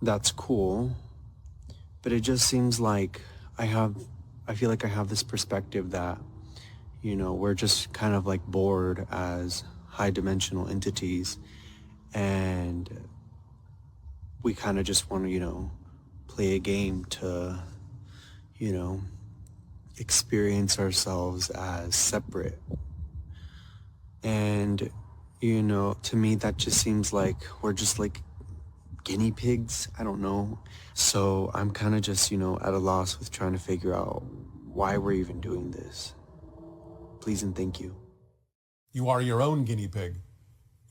that's cool, but it just seems like I feel like I have this perspective that, we're just kind of like bored as high dimensional entities, and we kind of just want to, play a game to, you know, experience ourselves as separate. And, to me, that just seems like we're just like guinea pigs. I don't know. So I'm kind of just, at a loss with trying to figure out why we're even doing this. Please and thank you. You are your own guinea pig.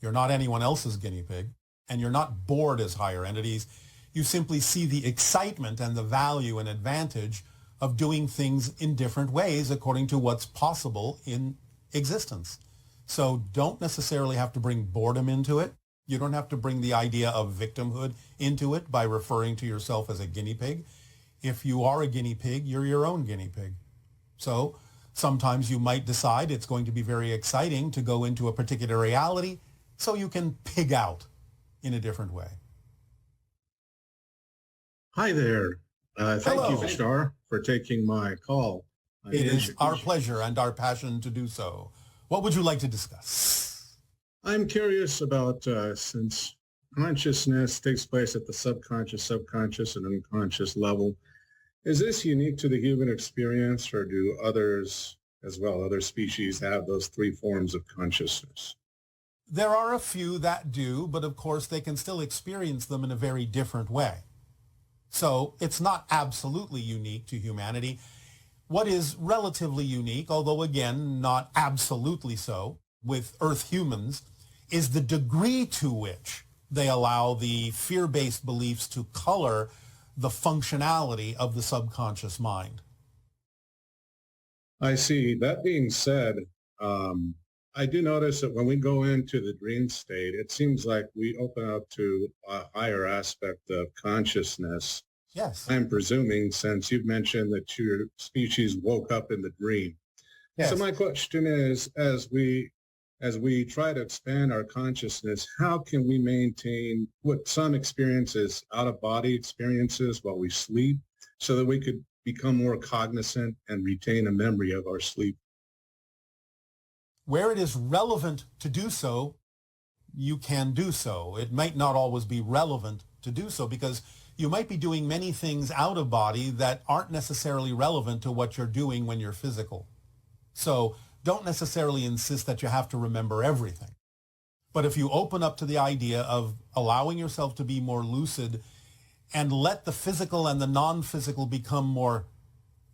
You're not anyone else's guinea pig, and you're not bored as higher entities. You simply see the excitement and the value and advantage of doing things in different ways according to what's possible in existence. So don't necessarily have to bring boredom into it. You don't have to bring the idea of victimhood into it by referring to yourself as a guinea pig. If you are a guinea pig, you're your own guinea pig. So sometimes you might decide it's going to be very exciting to go into a particular reality so you can pig out in a different way. Hi there. Thank you, Bashar, for taking my call. It is our pleasure and our passion to do so. What would you like to discuss? I'm curious about, since consciousness takes place at the subconscious, and unconscious level, is this unique to the human experience, or do others as well, other species, have those three forms of consciousness? There are a few that do, but of course they can still experience them in a very different way. So it's not absolutely unique to humanity. What is relatively unique, although again not absolutely so, with Earth humans, is the degree to which they allow the fear-based beliefs to color the functionality of the subconscious mind. I see. That being said, I do notice that when we go into the dream state, it seems like we open up to a higher aspect of consciousness. Yes. I'm presuming, since you've mentioned that your species woke up in the dream. Yes. So my question is, as we try to expand our consciousness, how can we maintain what some experiences, out-of-body experiences while we sleep, so that we could become more cognizant and retain a memory of our sleep? Where it is relevant to do so, you can do so. It might not always be relevant to do so because you might be doing many things out of body that aren't necessarily relevant to what you're doing when you're physical. So don't necessarily insist that you have to remember everything. But if you open up to the idea of allowing yourself to be more lucid and let the physical and the non-physical become more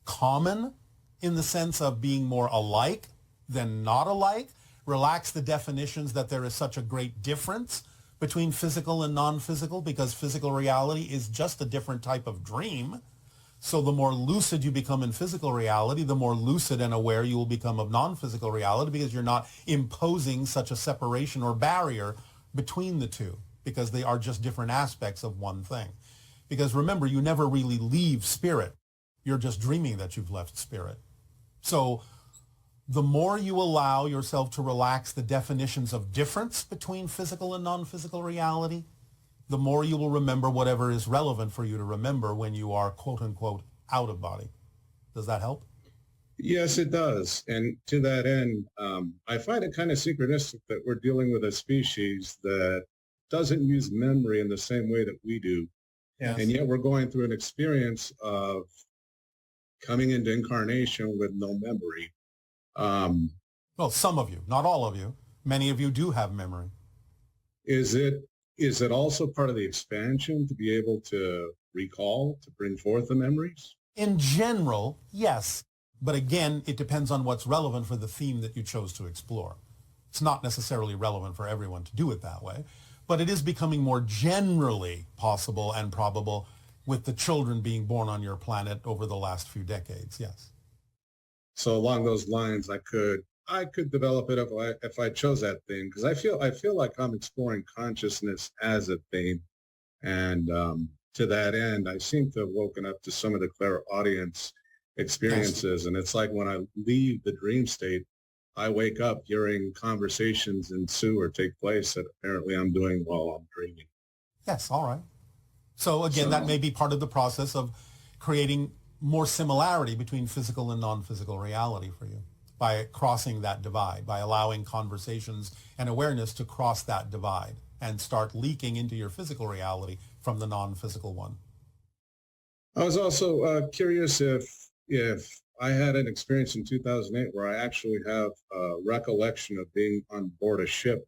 common in the sense of being more alike than not alike, relax the definitions that there is such a great difference between physical and non-physical, because physical reality is just a different type of dream. So the more lucid you become in physical reality, the more lucid and aware you will become of non-physical reality, because you're not imposing such a separation or barrier between the two, because they are just different aspects of one thing. Because remember, you never really leave spirit. You're just dreaming that you've left spirit. So the more you allow yourself to relax the definitions of difference between physical and non-physical reality, the more you will remember whatever is relevant for you to remember when you are, quote unquote, out of body. Does that help? Yes, it does. And to that end, I find it kind of synchronistic that we're dealing with a species that doesn't use memory in the same way that we do. Yes. And yet we're going through an experience of coming into incarnation with no memory. Well, some of you, not all of you. Many of you do have memory. Is it also part of the expansion to be able to recall, to bring forth the memories? In general, yes. But again, it depends on what's relevant for the theme that you chose to explore. It's not necessarily relevant for everyone to do it that way, but it is becoming more generally possible and probable with the children being born on your planet over the last few decades, yes. So along those lines, I could develop it if I chose that theme, because I feel like I'm exploring consciousness as a theme, and to that end, I seem to have woken up to some of the clairaudience experiences, yes. And it's like when I leave the dream state, I wake up hearing conversations ensue or take place that apparently I'm doing while I'm dreaming. Yes, all right. So again, So, that may be part of the process of creating more similarity between physical and non-physical reality for you by crossing that divide, by allowing conversations and awareness to cross that divide and start leaking into your physical reality from the non-physical one. I was also curious if I had an experience in 2008 where I actually have a recollection of being on board a ship,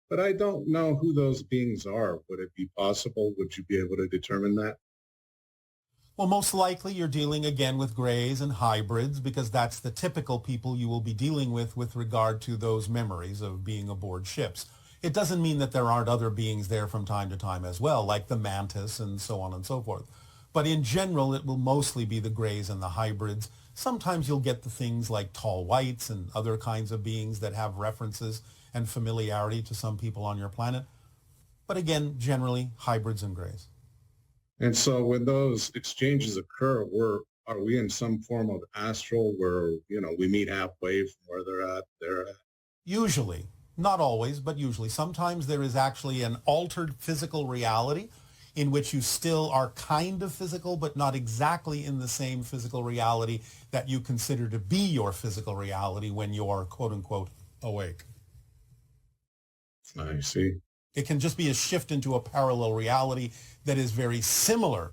but I don't know who those beings are. Would it be possible? Would you be able to determine that? Well, most likely you're dealing again with grays and hybrids because that's the typical people you will be dealing with regard to those memories of being aboard ships. It doesn't mean that there aren't other beings there from time to time as well, like the mantis and so on and so forth. But in general, it will mostly be the grays and the hybrids. Sometimes you'll get the things like tall whites and other kinds of beings that have references and familiarity to some people on your planet. But again, generally hybrids and grays. And so when those exchanges occur, are we in some form of astral where, we meet halfway from where they're at? Usually, not always, but usually. Sometimes there is actually an altered physical reality in which you still are kind of physical, but not exactly in the same physical reality that you consider to be your physical reality when you're quote unquote awake. I see. It can just be a shift into a parallel reality that is very similar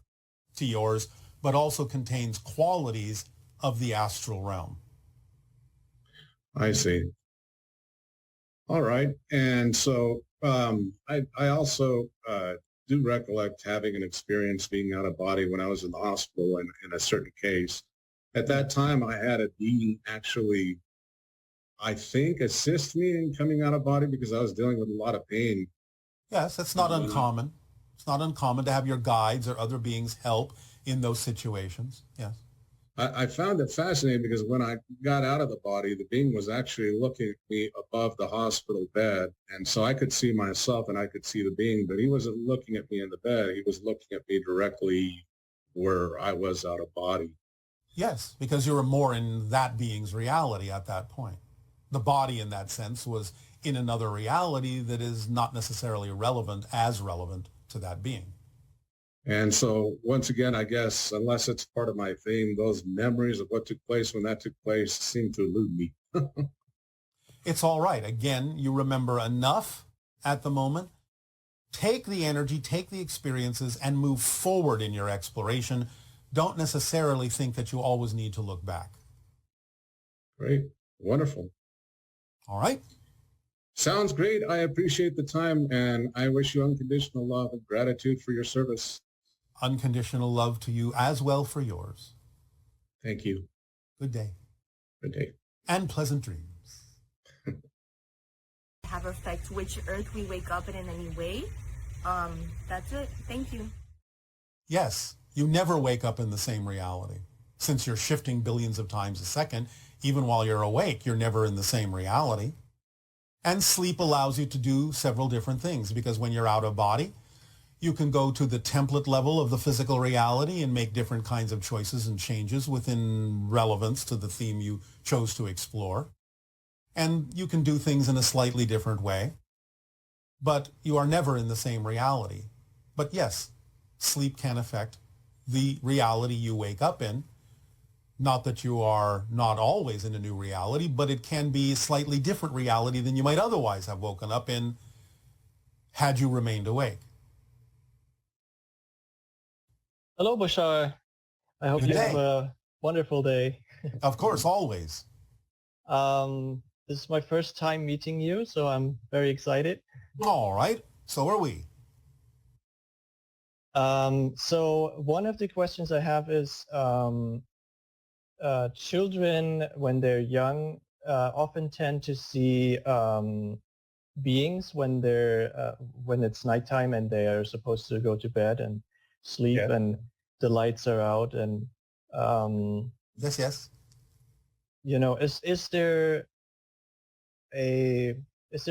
to yours, but also contains qualities of the astral realm. I see. All right. And so I also do recollect having an experience being out of body when I was in the hospital in a certain case. At that time, I had a being actually, I think, assist me in coming out of body because I was dealing with a lot of pain. Yes, that's not uncommon. It's not uncommon to have your guides or other beings help in those situations. Yes. I found it fascinating because when I got out of the body, the being was actually looking at me above the hospital bed. And so I could see myself and I could see the being, but he wasn't looking at me in the bed. He was looking at me directly where I was out of body. Yes, because you were more in that being's reality at that point. The body in that sense was in another reality that is not necessarily as relevant to that being. And so once again, I guess, unless it's part of my theme, those memories of what took place when that took place seem to elude me. It's all right. Again, you remember enough at the moment. Take the energy, take the experiences, and move forward in your exploration. Don't necessarily think that you always need to look back. Great. Wonderful. All right? Sounds great. I appreciate the time, and I wish you unconditional love and gratitude for your service. Unconditional love to you as well for yours. Thank you. Good day. Good day. And pleasant dreams. Have affect which earth we wake up in any way. That's it. Thank you. Yes, you never wake up in the same reality. Since you're shifting billions of times a second, even while you're awake, you're never in the same reality. And sleep allows you to do several different things because when you're out of body, you can go to the template level of the physical reality and make different kinds of choices and changes within relevance to the theme you chose to explore. And you can do things in a slightly different way. But you are never in the same reality. But yes, sleep can affect the reality you wake up in. Not that you are not always in a new reality, but it can be a slightly different reality than you might otherwise have woken up in had you remained awake. Hello, Bashar. I hope Good you day. have a wonderful day. Of course, always. This is my first time meeting you, so I'm very excited. All right. So are we. So one of the questions I have is children, when they're young, often tend to see beings when it's nighttime and they are supposed to go to bed and sleep, Yeah. and the lights are out, and Yes. is there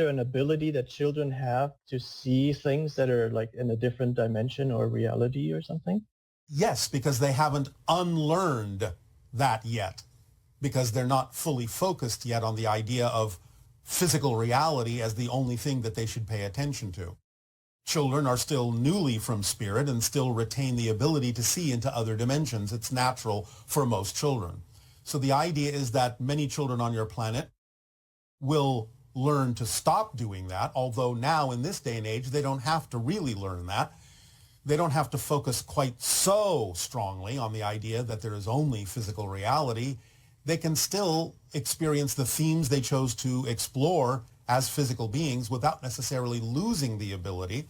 an ability that children have to see things that are like in a different dimension or reality or something? Yes, because they haven't unlearned that yet, because they're not fully focused yet on the idea of physical reality as the only thing that they should pay attention to. children are still newly from spirit and still retain the ability to see into other dimensions. It's natural for most children. So the idea is that many children on your planet will learn to stop doing that, although now in this day and age, they don't have to really learn that. They don't have to focus quite so strongly on the idea that there is only physical reality. They can still experience the themes they chose to explore as physical beings without necessarily losing the ability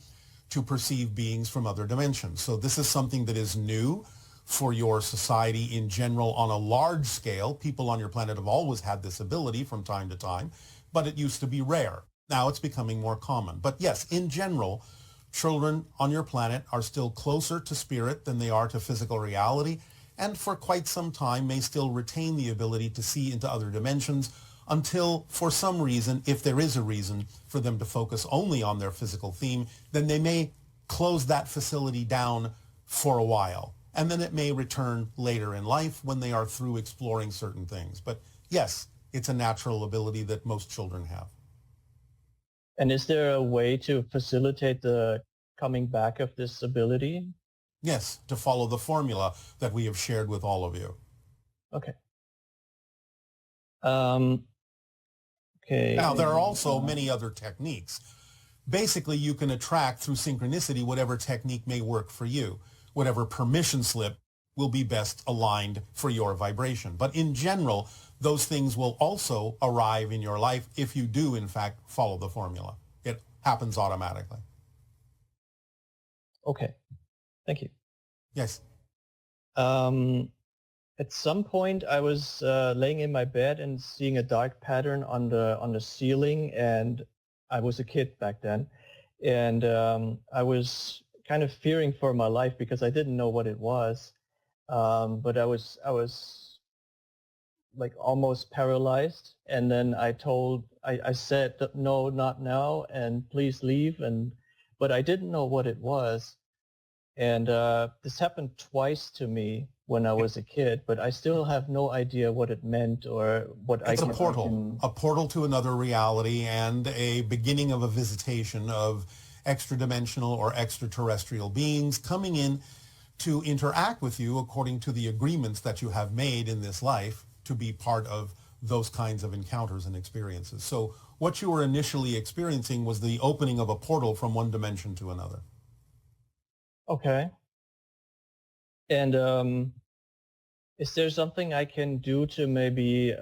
to perceive beings from other dimensions. So this is something that is new for your society in general on a large scale. People on your planet have always had this ability from time to time, but it used to be rare. Now it's becoming more common. But yes, in general, children on your planet are still closer to spirit than they are to physical reality, and for quite some time may still retain the ability to see into other dimensions until, for some reason, if there is a reason for them to focus only on their physical theme, then they may close that facility down for a while. And then it may return later in life when they are through exploring certain things. But yes, it's a natural ability that most children have. And is there a way to facilitate the coming back of this ability? Yes, to follow the formula that we have shared with all of you. Okay. Okay. Now, there are also many other techniques. Basically, you can attract through synchronicity whatever technique may work for you. Whatever permission slip will be best aligned for your vibration. But in general, those things will also arrive in your life if you do, in fact, follow the formula. It happens automatically. Okay. Thank you. Yes. At some point, I was laying in my bed and seeing a dark pattern on the ceiling, and I was a kid back then, and I was kind of fearing for my life because I didn't know what it was, but I was like almost paralyzed, and then I said no, not now, and please leave, but I didn't know what it was, and this happened twice to me when I was a kid, but I still have no idea what it meant or what it's a portal to another reality and a beginning of a visitation of extra-dimensional or extraterrestrial beings coming in to interact with you according to the agreements that you have made in this life to be part of those kinds of encounters and experiences. So what you were initially experiencing was the opening of a portal from one dimension to another. Okay. And is there something I can do to maybe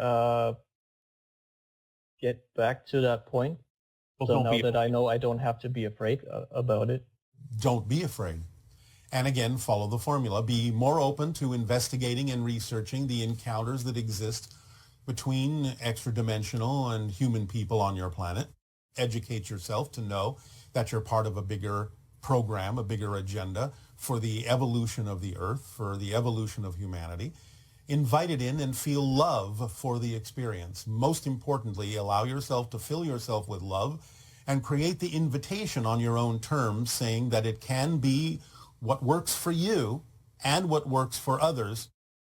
get back to that point? Well, so now that I know I don't have to be afraid about it. Don't be afraid. And again, follow the formula. Be more open to investigating and researching the encounters that exist between extra-dimensional and human people on your planet. Educate yourself to know that you're part of a bigger program, a bigger agenda for the evolution of the earth, for the evolution of humanity. Invite it in and feel love for the experience. Most importantly, allow yourself to fill yourself with love and create the invitation on your own terms, saying that it can be what works for you and what works for others,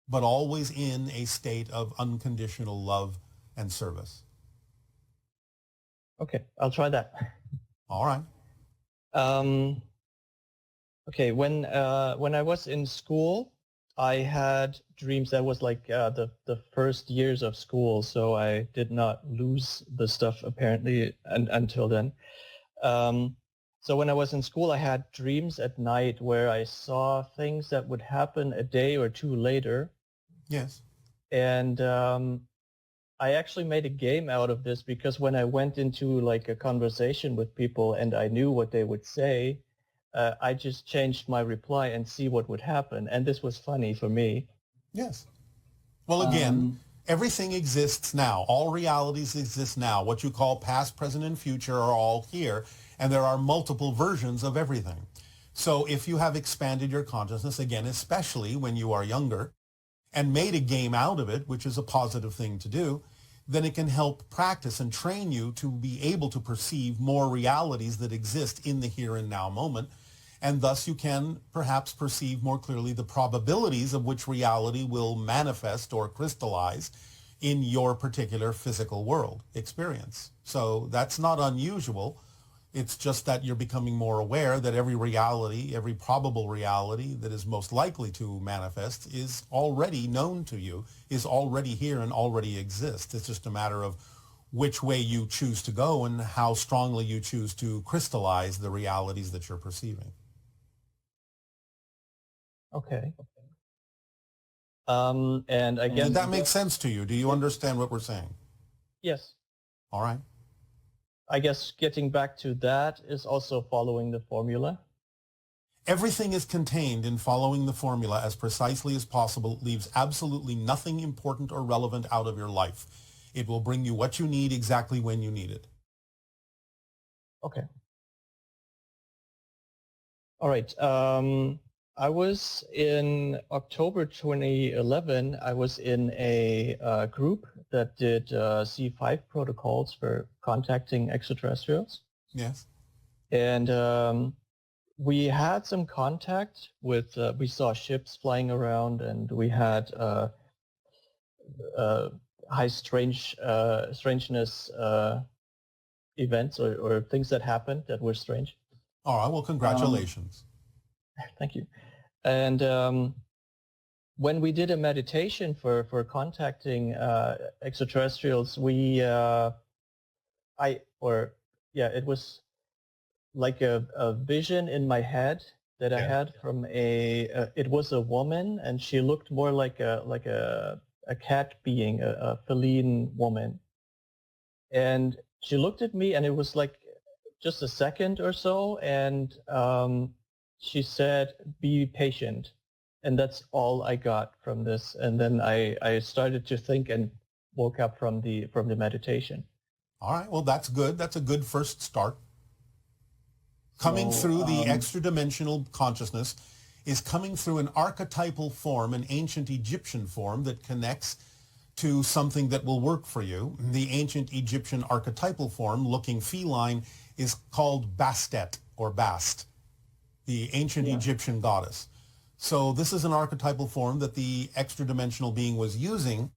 but always in a state of unconditional love and service. Okay, I'll try that. All right. Okay, when I was in school, I had dreams. That was like the first years of school, so I did not lose the stuff apparently until then. So when I was in school, I had dreams at night where I saw things that would happen a day or two later. Yes. And I actually made a game out of this because when I went into like a conversation with people and I knew what they would say, I just changed my reply and see what would happen. And this was funny for me. Yes. Well, again, everything exists now. All realities exist now. What you call past, present, and future are all here. And there are multiple versions of everything. So if you have expanded your consciousness, again, especially when you are younger, and made a game out of it, which is a positive thing to do, then it can help practice and train you to be able to perceive more realities that exist in the here and now moment. And thus you can perhaps perceive more clearly the probabilities of which reality will manifest or crystallize in your particular physical world experience. So that's not unusual. It's just that you're becoming more aware that every reality, every probable reality that is most likely to manifest is already known to you, is already here and already exists. It's just a matter of which way you choose to go and how strongly you choose to crystallize the realities that you're perceiving. Okay. And I guess... Did that make sense to you? Do you understand what we're saying? Yes. All right. I guess getting back to that is also following the formula. Everything is contained in following the formula as precisely as possible. It leaves absolutely nothing important or relevant out of your life. It will bring you what you need exactly when you need it. Okay. All right. I was in October 2011, I was in a group that did C5 protocols for contacting extraterrestrials. Yes. And we had some contact with, we saw ships flying around, and we had high strangeness events or things that happened that were strange. All right. Well, congratulations. Thank you. And when we did a meditation for contacting extraterrestrials, it was like a vision in my head that I had from it was a woman, and she looked more like a cat being, a feline woman. And she looked at me, and it was like just a second or so, and she said, "Be patient." And that's all I got from this. And then I started to think and woke up from the meditation. All right. Well, that's good. That's a good first start. Coming through the extra-dimensional consciousness is coming through an archetypal form, an ancient Egyptian form that connects to something that will work for you. The ancient Egyptian archetypal form, looking feline, is called Bastet or Bast, the ancient Egyptian goddess. So this is an archetypal form that the extra-dimensional being was using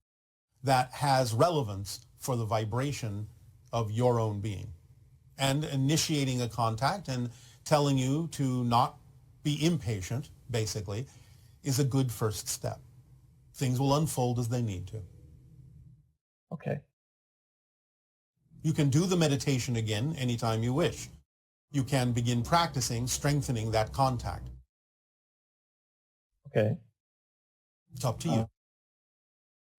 that has relevance for the vibration of your own being. And initiating a contact and telling you to not be impatient, basically, is a good first step. Things will unfold as they need to. Okay. You can do the meditation again anytime you wish. You can begin practicing, strengthening that contact. Okay. It's up to you.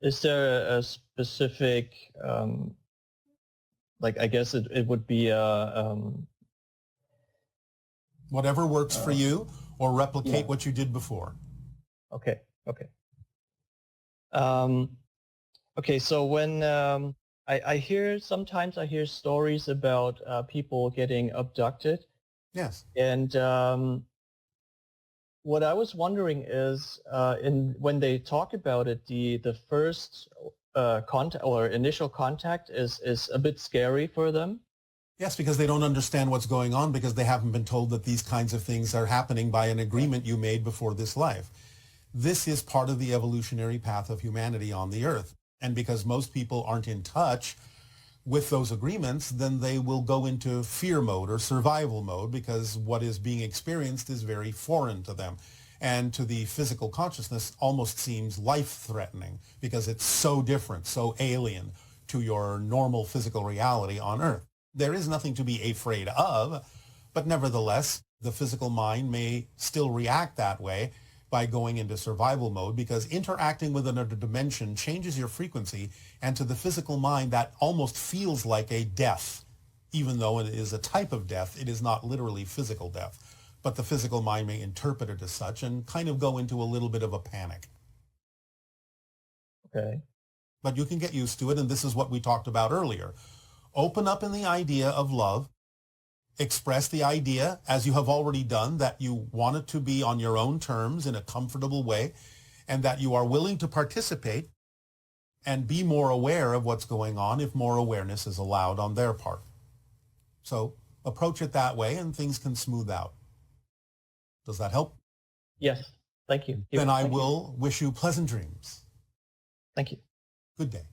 Is there a specific, I guess it would be whatever works for you, or replicate what you did before. Okay. Okay. Okay. So when sometimes I hear stories about people getting abducted. Yes. And what I was wondering is, when they talk about it, the first contact or initial contact is a bit scary for them. Yes, because they don't understand what's going on, because they haven't been told that these kinds of things are happening by an agreement you made before this life. This is part of the evolutionary path of humanity on the earth. And because most people aren't in touch with those agreements, then they will go into fear mode or survival mode, because what is being experienced is very foreign to them. And to the physical consciousness almost seems life-threatening, because it's so different, so alien to your normal physical reality on Earth. There is nothing to be afraid of, but nevertheless, the physical mind may still react that way by going into survival mode, because interacting with another dimension changes your frequency, and to the physical mind that almost feels like a death. Even though it is a type of death, it is not literally physical death. But the physical mind may interpret it as such and kind of go into a little bit of a panic. Okay. But you can get used to it, and this is what we talked about earlier. Open up in the idea of love. Express the idea, as you have already done, that you want it to be on your own terms in a comfortable way, and that you are willing to participate and be more aware of what's going on if more awareness is allowed on their part. So approach it that way, and things can smooth out. Does that help? Yes. Thank you. Then I will wish you pleasant dreams. Thank you. Good day.